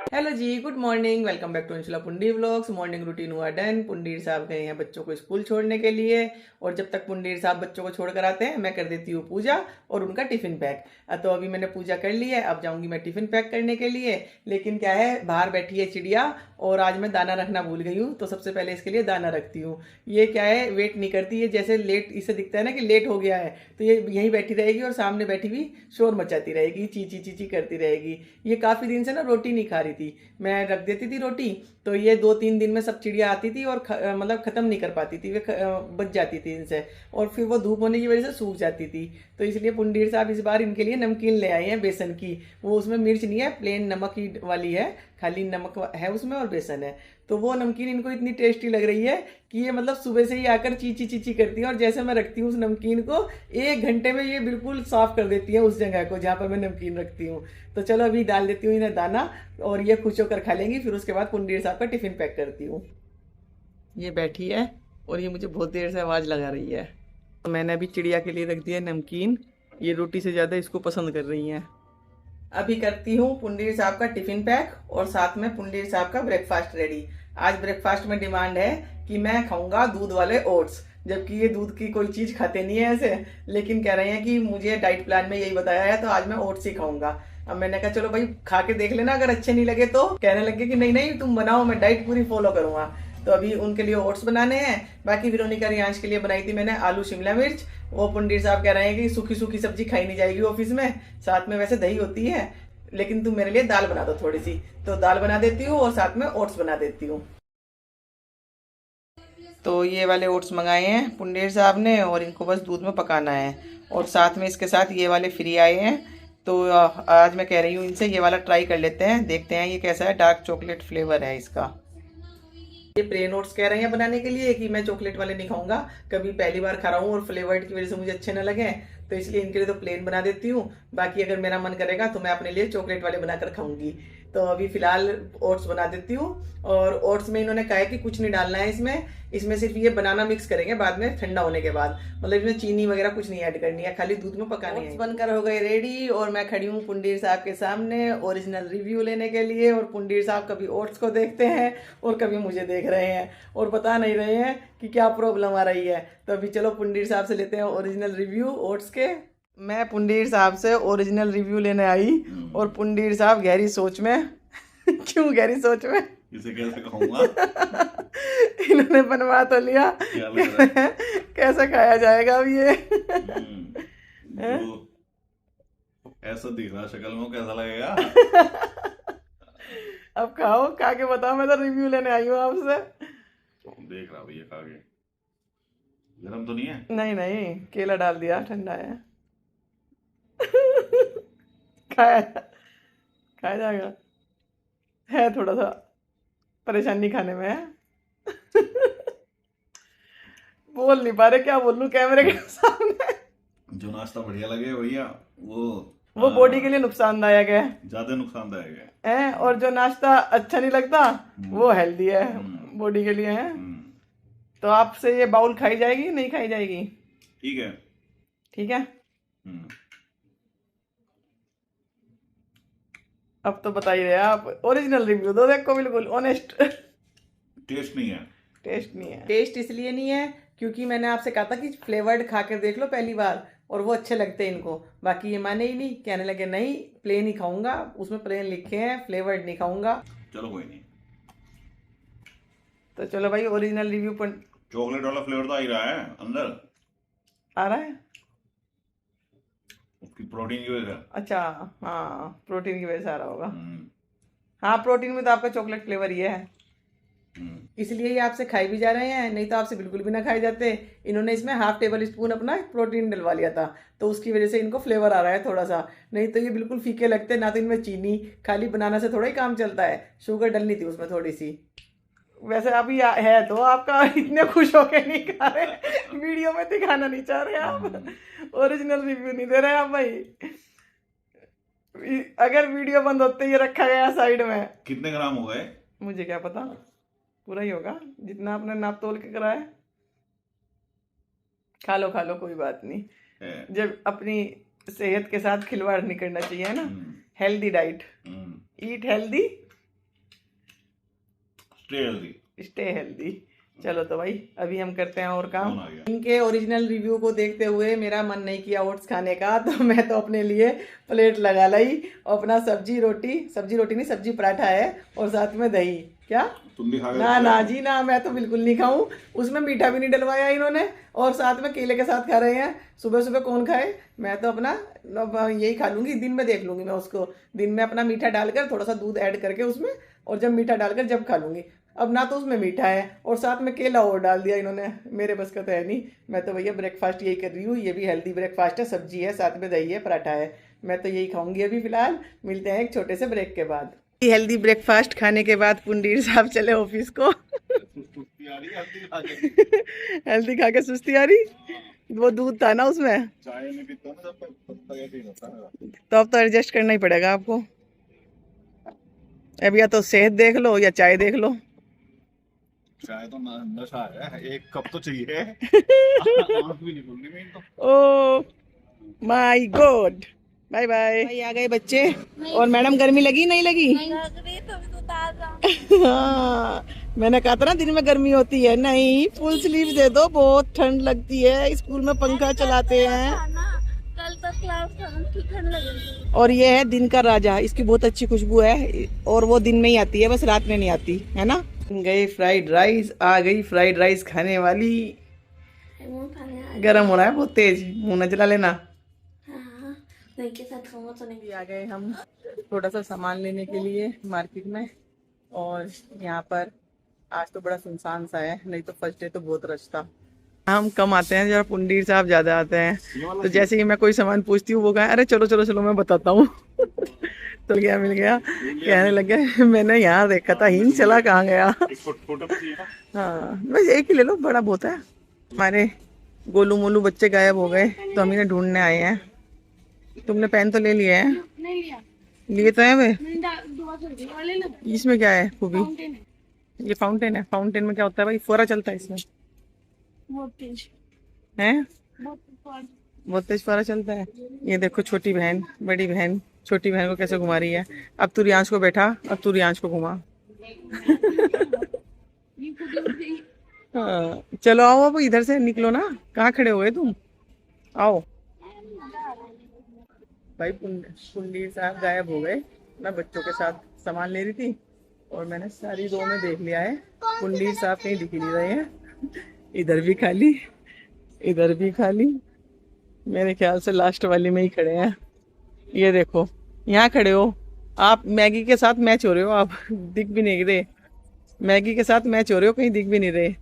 Hello ji, good morning. Welcome back to Anshula Pundi vlogs. Morning routine हुआ done. Pundir साहब गए हैं बच्चों को स्कूल छोड़ने के लिए, और जब तक पुंडीर साहब बच्चों को छोड़ कर आते हैं मैं कर देती हूँ पूजा और उनका टिफिन पैक। तो अभी मैंने पूजा कर ली है, अब जाऊंगी मैं टिफिन पैक करने के लिए। लेकिन क्या है, बाहर बैठी है चिड़िया और आज मैं दाना रखना भूल गई हूँ, तो सबसे पहले इसके लिए दाना रखती हूँ। ये क्या है, वेट नहीं करती है, जैसे लेट इसे दिखता है ना कि लेट हो गया है, तो ये यहीं बैठी रहेगी और सामने बैठी हुई शोर मचाती रहेगी, चीची चीची करती रहेगी। ये काफ़ी दिन से ना रोटी नहीं खा रही थी, मैं रख देती थी रोटी, तो ये 2-3 दिन में सब चिड़िया आती थी और मतलब ख़त्म नहीं कर पाती थी, वे बच जाती थी इनसे, और फिर वो धूप होने की वजह से सूख जाती थी। तो इसलिए पुंडीर साहब इस बार इनके लिए नमकीन ले आए हैं बेसन की। वो उसमें मिर्च नहीं है, प्लेन नमक ही वाली है, खाली नमक है उसमें और बेसन है। तो वो नमकीन इनको इतनी टेस्टी लग रही है कि ये मतलब सुबह से ही आकर चीची चीची करती है, और जैसे मैं रखती हूँ उस नमकीन को 1 घंटे में ये बिल्कुल साफ कर देती है उस जगह को जहाँ पर मैं नमकीन रखती हूँ। तो चलो अभी डाल देती हूँ इन्हें दाना, और ये खुश होकर खा लेंगी। फिर उसके बाद पुंडीर साहब का टिफिन पैक करती हूँ। ये बैठी है और ये मुझे बहुत देर से आवाज़ लगा रही है। तो मैंने अभी चिड़िया के लिए रख दिया नमकीन, ये रोटी से ज़्यादा इसको पसंद कर रही हैं। अभी करती हूँ पुंडीर साहब का टिफिन पैक और साथ में पुंडीर साहब का ब्रेकफास्ट रेडी। आज ब्रेकफास्ट में डिमांड है कि मैं खाऊंगा दूध वाले ओट्स, जबकि ये दूध की कोई चीज खाते नहीं है ऐसे, लेकिन कह रहे हैं कि मुझे डाइट प्लान में यही बताया है तो आज मैं ओट्स ही खाऊंगा। अब मैंने कहा चलो भाई खा के देख लेना, अगर अच्छे नहीं लगे तो कहने लगे कि नहीं नहीं तुम बनाओ, मैं डाइट पूरी फॉलो करूंगा। तो अभी उनके लिए ओट्स बनाने हैं। बाकी विरोनिका रियांश के लिए बनाई थी मैंने आलू शिमला मिर्च। वो पुंडीर साहब कह रहे हैं कि सूखी सूखी सब्जी खाई नहीं जाएगी ऑफिस में, साथ में वैसे दही होती है, लेकिन तुम मेरे लिए दाल बना दो थोड़ी सी। तो दाल बना देती हूँ और साथ में ओट्स बना देती हूँ। तो ये वाले ओट्स मंगाए हैं पुंडेर साहब ने, और इनको बस दूध में पकाना है, और साथ में इसके साथ ये वाले फ्री आए हैं। तो आज मैं कह रही हूँ इनसे ये वाला ट्राई कर लेते हैं, देखते हैं ये कैसा है। डार्क चॉकलेट फ्लेवर है इसका। ये प्लेन ओट्स कह रहे हैं बनाने के लिए कि मैं चॉकलेट वाले नहीं खाऊंगा, कभी पहली बार खा रहा हूँ और फ्लेवर्ड की वजह से मुझे अच्छे न लगे, तो इसलिए इनके लिए तो प्लेन बना देती हूँ। बाकी अगर मेरा मन करेगा तो मैं अपने लिए चॉकलेट वाले बनाकर खाऊंगी। तो अभी फिलहाल ओट्स बना देती हूँ। और ओट्स में इन्होंने कहा है कि कुछ नहीं डालना है इसमें, इसमें सिर्फ ये बनाना मिक्स करेंगे बाद में ठंडा होने के बाद, मतलब इसमें चीनी वगैरह कुछ नहीं ऐड करनी है, खाली दूध में पकानी है। ओट्स बनकर हो गए रेडी और मैं खड़ी हूँ पुंडीर साहब के सामने ओरिजिनल रिव्यू लेने के लिए। और पुंडीर साहब कभी ओट्स को देखते हैं और कभी मुझे देख रहे हैं और बता नहीं रहे हैं कि क्या प्रॉब्लम आ रही है। तो अभी चलो पुंडीर साहब से लेते हैं ओरिजिनल रिव्यू ओट्स के। मैं पुंडीर साहब से ओरिजिनल रिव्यू लेने आई और पुंडीर साहब गहरी सोच में क्यों गहरी सोच में? इसे कैसे खाऊंगा? इन्होंने बनवा तो लिया, क्या लग रहा है? कैसे खाया जाएगा अब ये? जो ऐसा दिख रहा शक्ल में कैसा लगेगा? अब खाओ, खा के बताओ, मैं तो रिव्यू लेने आई हूँ आपसे। देख रहा भैया खा के, गरम तो नहीं है? नहीं नहीं, केला डाल दिया, ठंडा है। खाया खाया जाएगा, है थोड़ा सा परेशानी खाने में है। बोल नहीं पा रहे, क्या बोलूं कैमरे के सामने। जो नाश्ता बढ़िया लगे भैया वो बॉडी के लिए नुकसानदायक है, ज्यादा नुकसानदायक है। और जो नाश्ता अच्छा नहीं लगता वो हेल्दी है, बॉडी के लिए है। तो आपसे ये बाउल खाई जाएगी नहीं खाई जाएगी? ठीक है। ठीक है। अब तो बता ही रहे आप, ओरिजिनल रिव्यू दो देखो, बिल्कुल ऑनेस्ट। टेस्ट नहीं है। टेस्ट नहीं है। टेस्ट इसलिए नहीं है क्योंकि मैंने आपसे कहा था कि फ्लेवर्ड खा कर देख लो पहली बार, और वो अच्छे लगते हैं इनको। बाकी ये माने ही नहीं, कहने लगे नहीं प्लेन ही खाऊंगा, उसमें प्लेन लिखे हैं, फ्लेवर्ड नहीं खाऊंगा। चलो कोई नहीं। तो चलो भाई ओरिजिनल रिव्यू पर। चॉकलेट वाला फ्लेवर तो आ ही रहा है अंदर, आ रहा है? उसकी प्रोटीन की वजह से। अच्छा, हाँ प्रोटीन की वजह से आ रहा होगा। हाँ प्रोटीन में तो आपका चॉकलेट फ्लेवर ही है, इसलिए ये आपसे खाई भी जा रहे हैं, नहीं तो आपसे बिल्कुल भी ना खाए जाते। इन्होंने इसमें ½ टेबल स्पून अपना प्रोटीन डलवा लिया था, तो उसकी वजह से इनको फ्लेवर आ रहा है थोड़ा सा, नहीं तो ये बिल्कुल फीके लगते। ना तो इनमें चीनी, खाली बनाना से थोड़ा ही काम चलता है, शुगर डलनी थी उसमें थोड़ी सी। वैसे अभी है तो आपका इतने खुश होके नहीं खा रहे, वीडियो में दिखाना नहीं चाह रहे आप, ओरिजिनल रिव्यू नहीं दे रहे आप भाई। अगर वीडियो बंद होते ये रखा गया साइड में। कितने ग्राम हो गए? मुझे क्या पता, पूरा ही होगा जितना आपने नाप तोल के कराया। खा लो कोई बात नहीं, जब अपनी सेहत के साथ खिलवाड़ नहीं करना चाहिए ना। Healthy diet, eat healthy stay healthy. चलो तो भाई अभी हम करते हैं और काम। कौन आ गया? इनके ओरिजिनल रिव्यू को देखते हुए मेरा मन नहीं किया ओट्स खाने का, तो मैं तो अपने लिए प्लेट लगा लाई। अपना सब्जी रोटी नहीं, सब्जी पराठा है और साथ में दही। क्या? तुम भी खा गए? ना ना जी ना, मैं तो बिल्कुल नहीं खाऊं। उसमें मीठा भी नहीं डलवाया इन्होंने और साथ में केले के साथ खा रहे हैं। सुबह सुबह कौन खाए? मैं तो अपना यही खा लूंगी। दिन में देख लूंगी मैं उसको, दिन में अपना मीठा डालकर थोड़ा सा दूध ऐड करके उसमें, और जब मीठा डालकर जब खा लूंगी। अब ना तो उसमें मीठा है और साथ में केला और डाल दिया इन्होंने। मेरे बस का तो है नहीं। मैं तो भैया ब्रेकफास्ट यही कर रही हूँ। ये भी हेल्दी ब्रेकफास्ट है, सब्जी है, साथ में दही है, पराठा है। मैं तो यही खाऊंगी अभी फिलहाल। मिलते हैं एक छोटे से ब्रेक के बाद। हेल्दी ब्रेकफास्ट खाने के बाद पुंडीर साहब चले ऑफिस को। हेल्दी खा के सुस्ती आ रही। वो दूध था ना उसमें, चाय नहीं पीता ना जब तक ऐसे ही रहता है। तो अब तो एडजस्ट करना ही पड़ेगा आपको। अब या तो सेहत देख लो या चाय देख लो। चाय तो नशा है, एक कप तो चाहिए। आँख भी नहीं खुलनी मेरी तो। Oh my God. Bye bye. भाई आ गए बच्चे। और मैडम गर्मी लगी नहीं लगी? हाँ, मैंने कहा था ना दिन में गर्मी होती है। नहीं, फुल स्लीव दे दो, बहुत ठंड लगती है। स्कूल में पंखा चलाते हैं। कल तक क्लास ठंड लगेगी। और ये है दिन का राजा, इसकी बहुत अच्छी खुशबू है और वो दिन में ही आती है, बस रात में नहीं आती है ना। गई फ्राइड राइस, आ गई फ्राइड राइस खाने वाली। गरम हो रहा है बहुत तेज, मुंह न जला लेना। दही के साथ खाऊंगा तो नहीं। आ गए हम थोड़ा सा सामान लेने के लिए मार्केट में, और यहाँ पर आज तो बड़ा सुनसान सा है, नहीं तो फर्स्ट डे तो बहुत रश था। हम कम आते हैं, जरा पुंडीर साहब ज्यादा आते हैं। तो जैसे ही मैं कोई सामान पूछती हूँ वो कहा अरे चलो चलो चलो मैं बताता हूँ। तो क्या मिल गया, कहने लगे मैंने यहाँ देखा था, हिंद चला कहाँ गया। हाँ बस एक ही ले लो, बड़ा बहुत है। हमारे गोलू मोलू बच्चे गायब हो गए तो हम इन्हें ढूंढने आए हैं। तुमने पेन तो ले लिया है? नहीं लिया। लिए तो है वे। वाले ना, इसमें क्या है खूबी? फाउंटेन है। ये फाउंटेन है। फाउंटेन में क्या होता है भाई? फुहारा चलता है इसमें बहुत तेज, है? बहुत तेज। बहुत तेज फुहारा चलता है। ये देखो छोटी बहन बड़ी बहन छोटी बहन को कैसे घुमा रही है। अब तू रियांश को बैठा, अब तू रियांश को घुमा। हाँ, चलो आओ अब इधर से निकलो ना, कहाँ खड़े हो गए तुम? आओ भाई। पुंडीर साहब गायब हो गए। मैं बच्चों के साथ सामान ले रही थी और मैंने सारी रो में देख लिया है, पुंडीर साहब कहीं दिख ही नहीं रहे हैं। इधर भी खाली, इधर भी खाली। मेरे ख्याल से लास्ट वाली में ही खड़े हैं। ये देखो यहाँ खड़े हो आप, मैगी के साथ मैच हो रहे हो आप। दिख भी नहीं रहे, मैगी के साथ मैच हो रहे हो, कहीं दिख भी नहीं रहे।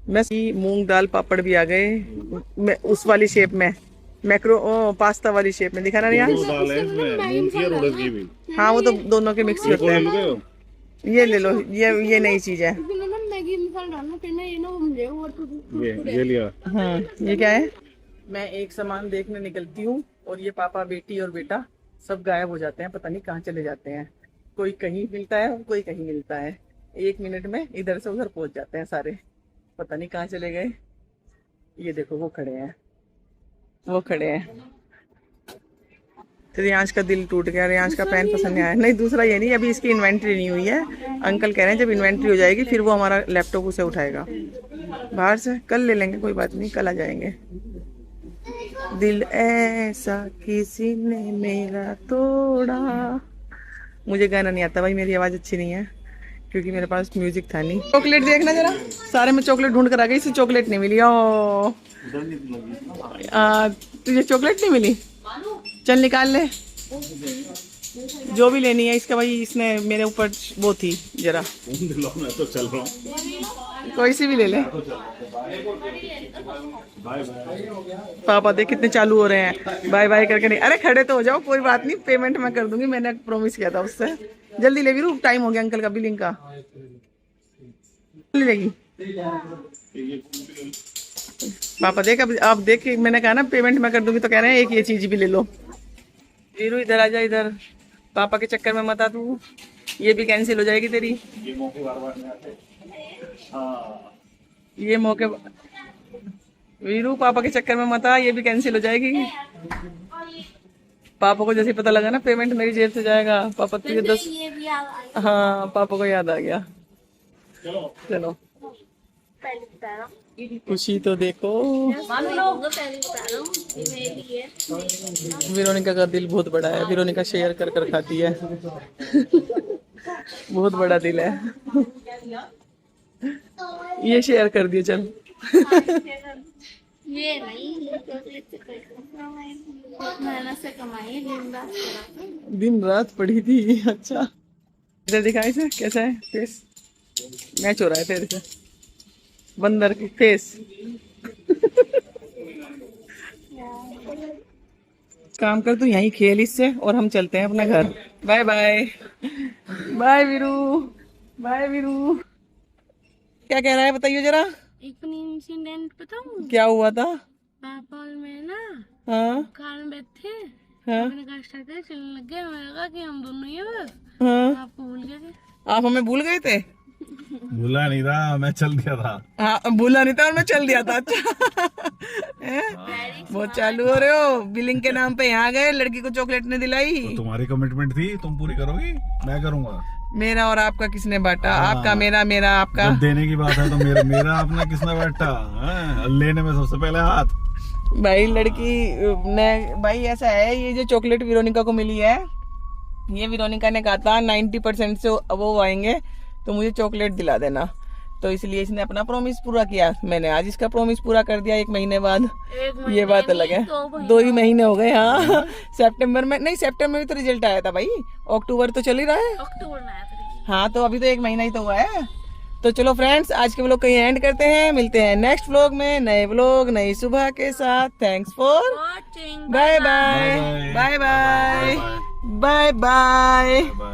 मैं मूंग दाल पापड़ भी आ गए, मैं उस वाली शेप में, मैक्रो पास्ता वाली शेप में। दिखा ना रियांश? हाँ वो तो दोनों के मिक्स होते हैं। ये ले लो, ये नई चीज है। मैगी मसाला डालना, फिर ना ये ना मुझे ये लिया। हाँ ये क्या है? मैं एक सामान देखने निकलती हूँ और ये पापा बेटी और बेटा सब गायब हो जाते हैं, पता नहीं कहाँ चले जाते हैं। कोई कहीं मिलता है और कोई कहीं मिलता है। 1 मिनट में इधर से उधर पहुंच जाते हैं सारे, पता नहीं कहाँ चले गए। ये देखो वो खड़े हैं, वो खड़े हैं। रियांश का दिल टूट गया, रियांश का पेन पसंद नहीं आया। नहीं दूसरा ये नहीं, अभी इसकी इन्वेंट्री नहीं हुई है। अंकल कह रहे हैं जब इन्वेंट्री हो जाएगी फिर वो हमारा लैपटॉप उसे उठाएगा बाहर से। कल ले लेंगे, कोई बात नहीं, कल आ जाएंगे। दिल ऐसा किसी ने मेरा तोड़ा। मुझे गाना नहीं आता भाई, मेरी आवाज़ अच्छी नहीं है क्योंकि मेरे पास म्यूजिक था नहीं। चॉकलेट देखना जरा, सारे में चॉकलेट ढूंढ कर आ गई, इसे चॉकलेट नहीं मिली। ओ तुझे चॉकलेट नहीं मिली? चल निकाल ले जो भी लेनी है इसका। भाई इसने मेरे ऊपर वो थी जरा। मैं तो चल रहा हूँ, कोई सी भी ले ले। पापा देख कितने चालू हो रहे हैं, बाय बाय करके। नहीं अरे खड़े तो हो जाओ, कोई बात नहीं, पेमेंट मैं कर दूंगी, मैंने प्रॉमिस किया था उससे। जल्दी ले वीरू, टाइम हो गया अंकल का बिलिंग का। लेगी पापा देख, अब आप देख के मैंने कहा ना पेमेंट मैं कर दूंगी, तो कह रहे हैं एक ये चीज भी ले लो। वीरू इधर आ जा, इधर पापा के चक्कर में मत आ तू, ये भी कैंसिल हो जाएगी तेरी। ये मौके बार बार नहीं आते। हाँ ये मौके वीरू पापा के चक्कर में मत आ, ये भी कैंसिल हो जाएगी। पापा को जैसे पता लगा ना पेमेंट मेरी जेब से जाएगा, पापा तुझे 10। ये भी आ हाँ पापा को याद आ गया। चलो पहले बता रहा हूँ खुशी तो देखो, पहले बता रहा हूँ ये मेरी है। वेरोनिका का दिल बहुत बड़ा है, वेरोनिका शेयर कर कर खाती है। बहुत बड़ा दिल है। ये शेयर कर दिए चल। ये नहीं, ये चॉकलेट से बहुत मेहनत से कमाई है, दिन रात करा। दिन रात पड़ी थी। अच्छा इधर दिखाई से कैसा है फेस, मैच हो रहा है तेरे से, बंदर की फेस। काम कर तू यहीं खेल इससे, और हम चलते हैं अपने घर। Bye bye. Bye Veeru, bye Veeru. क्या कह रहा है बताइए जरा। एक इंसिडेंट बताऊँ, क्या हुआ था। पापा और मैं ना हाँ कार में बैठे, हाँ अपने कार स्टार्ट करके चलने लग गए। मैंने कहा कि हम दोनों ही हैं बस, हाँ। आपको भूल गए थे। आप हमें भूल गए थे। भूला नहीं था, मैं चल दिया था। हाँ भूला नहीं था और मैं चल दिया था। अच्छा बहुत चालू हो रहे हो। बिलिंग के नाम पे यहाँ गए, लड़की को चॉकलेट ने दिलाई। तो तुम्हारी कमिटमेंट थी, तुम पूरी करोगी, मैं करूंगा। मेरा और आपका किसने बांटा। आपका मेरा, मेरा आपका। जब देने की बात है तो मेरा अपना किसने बैठा, लेने में सबसे पहले हाथ। भाई लड़की ने, भाई ऐसा है, ये जो चॉकलेट वेरोनिका को मिली है, ये वेरोनिका ने कहा था 90% से वो आएंगे तो मुझे चॉकलेट दिला देना। तो इसलिए इसने अपना प्रॉमिस पूरा किया। मैंने आज इसका प्रॉमिस पूरा कर दिया 1 महीने बाद। ये बात अलग है, 2 ही महीने हो गए। हाँ सितंबर में नहीं, सितंबर में तो रिजल्ट आया था भाई, अक्टूबर तो चल ही रहा है। अक्टूबर में आया था। हाँ तो अभी तो 1 महीना ही तो हुआ है। तो चलो फ्रेंड्स, आज के व्लॉग कहीं एंड करते हैं। मिलते हैं नेक्स्ट व्लॉग में, नए व्लॉग नई सुबह के साथ। Thanks for watching. Bye bye bye bye bye bye.